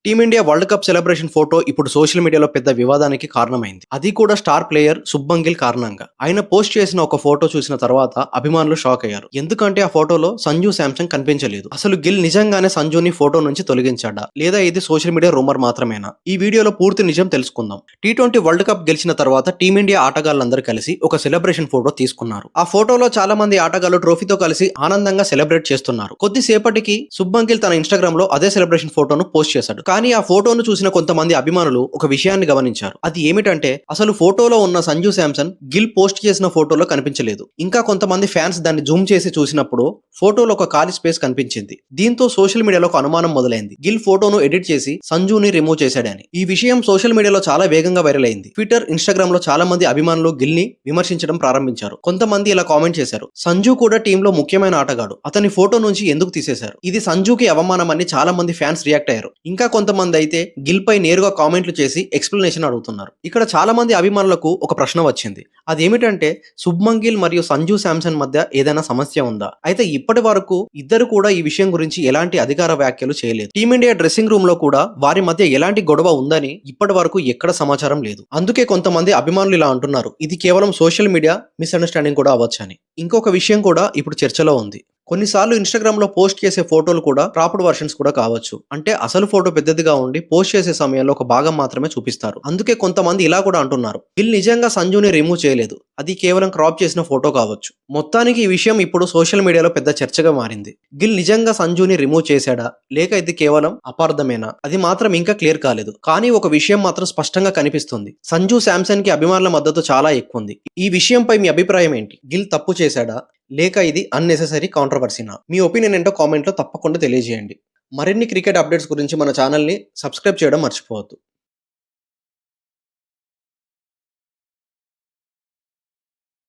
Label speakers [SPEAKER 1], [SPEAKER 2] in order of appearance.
[SPEAKER 1] Team India world cup celebration photo ఇప్పుడు social మీడియాలో పెద్ద వివాదానికి కారణమైంది. అది కూడా స్టార్ ప్లేయర్ శుభ్మన్ గిల్ కారణంగా. ఆయన పోస్ట్ చేసిన ఒక ఫోటో చూసిన తర్వాత అభిమానులు షాక్ అయ్యారు. ఎందుకంటే ఆ ఫోటోలో సంజు శాంసంగ్ కనిపించలేదు. అసలు గిల్ నిజంగానే సంజుని ఫోటో నుంచి తొలగించాడా లేదా ఇది సోషల్ మీడియా రూమర్ మాత్రమేనా? ఈ వీడియోలో పూర్తి నిజం తెలుసుకుందాం. టీ20 వరల్డ్ కప్ గెలిచిన తర్వాత టీమిండియా ఆటగాళ్లందరూ కలిసి ఒక సెలబ్రేషన్ ఫోటో తీసుకున్నారు. ఆ ఫోటోలో చాలా మంది ఆటగాళ్లు ట్రోఫీతో కలిసి ఆనందంగా సెలబ్రేట్ చేస్తున్నారు. కొద్దిసేపటికి శుభ్మన్ గిల్ తన ఇన్స్టాగ్రామ్ లో అదే సెలబ్రేషన్ ఫోటోను పోస్ట్ చేశాడు. కానీ ఆ ఫోటోను చూసిన కొంతమంది అభిమానులు ఒక విషయాన్ని గమనించారు. అది ఏమిటంటే అసలు ఫోటోలో ఉన్న సంజు శాంసన్ గిల్ పోస్ట్ చేసిన ఫోటోలో కనిపించలేదు. ఇంకా కొంతమంది ఫ్యాన్స్ దాన్ని జూమ్ చేసి చూసినప్పుడు ఫోటోలో ఒక ఖాళీ స్పేస్ కనిపించింది. దీంతో సోషల్ మీడియాలో ఒక అనుమానం మొదలైంది. గిల్ ఫోటోను ఎడిట్ చేసి సంజుని రిమూవ్ చేశాడని. ఈ విషయం సోషల్ మీడియాలో చాలా వేగంగా వైరల్ అయింది. ట్విట్టర్, ఇన్స్టాగ్రామ్ లో చాలా మంది అభిమానులు గిల్ ని విమర్శించడం ప్రారంభించారు. కొంతమంది ఇలా కామెంట్ చేశారు: సంజు కూడా టీంలో ముఖ్యమైన ఆటగాడు, అతని ఫోటో నుంచి ఎందుకు తీసేశారు? ఇది సంజుకి అవమానం అని చాలా మంది ఫ్యాన్స్ రియాక్ట్ అయ్యారు. ఇంకా కొంతమంది అయితే గిల్ పై నేరుగా కామెంట్లు చేసి ఎక్స్ప్లెనేషన్ అడుగుతున్నారు. ఇక్కడ చాలా మంది అభిమానులకు ఒక ప్రశ్న వచ్చింది. అదేమిటంటే శుభ్మన్ గిల్ మరియు సంజు శాంసన్ మధ్య ఏదైనా సమస్య ఉందా? అయితే ఇప్పటి వరకు ఇద్దరు కూడా ఈ విషయం గురించి ఎలాంటి అధికార వ్యాఖ్యలు చేయలేదు. టీమిండియా డ్రెస్సింగ్ రూమ్ లో కూడా వారి మధ్య ఎలాంటి గొడవ ఉందని ఇప్పటి వరకు ఎక్కడ సమాచారం లేదు. అందుకే కొంతమంది అభిమానులు ఇలా అంటున్నారు, ఇది కేవలం సోషల్ మీడియా మిస్అండర్స్టాండింగ్ కూడా అవ్వచ్చని. ఇంకొక విషయం కూడా ఇప్పుడు చర్చలో ఉంది. కొన్నిసార్లు ఇన్స్టాగ్రామ్ లో పోస్ట్ చేసే ఫోటోలు కూడా క్రాప్డ్ వర్షన్స్ కూడా కావచ్చు. అంటే అసలు ఫోటో పెద్దదిగా ఉండి పోస్ట్ చేసే సమయంలో ఒక భాగం మాత్రమే చూపిస్తారు. అందుకే కొంతమంది ఇలా కూడా అంటున్నారు, గిల్ నిజంగా సంజుని రిమూవ్ చేయలేదు, అది కేవలం క్రాప్ చేసిన ఫోటో కావచ్చు. మొత్తానికి ఈ విషయం ఇప్పుడు సోషల్ మీడియాలో పెద్ద చర్చగా మారింది. గిల్ నిజంగా సంజుని రిమూవ్ చేశాడా లేక ఇది కేవలం అపార్థమేనా? అది మాత్రం ఇంకా క్లియర్ కాలేదు. కానీ ఒక విషయం మాత్రం స్పష్టంగా కనిపిస్తుంది, సంజు శాంసన్ కి అభిమానుల మద్దతు చాలా ఎక్కువ ఉంది. ఈ విషయంపై మీ అభిప్రాయం ఏంటి? గిల్ తప్పు చేశాడా లేక ఇది అన్నెసెసరీ కాంట్రవర్సీనా? మీ ఒపీనియన్ ఏంటో కామెంట్లో తప్పకుండా తెలియజేయండి. మరిన్ని క్రికెట్ అప్డేట్స్ గురించి మన ఛానల్ని సబ్స్క్రైబ్ చేయడం మర్చిపోవద్దు.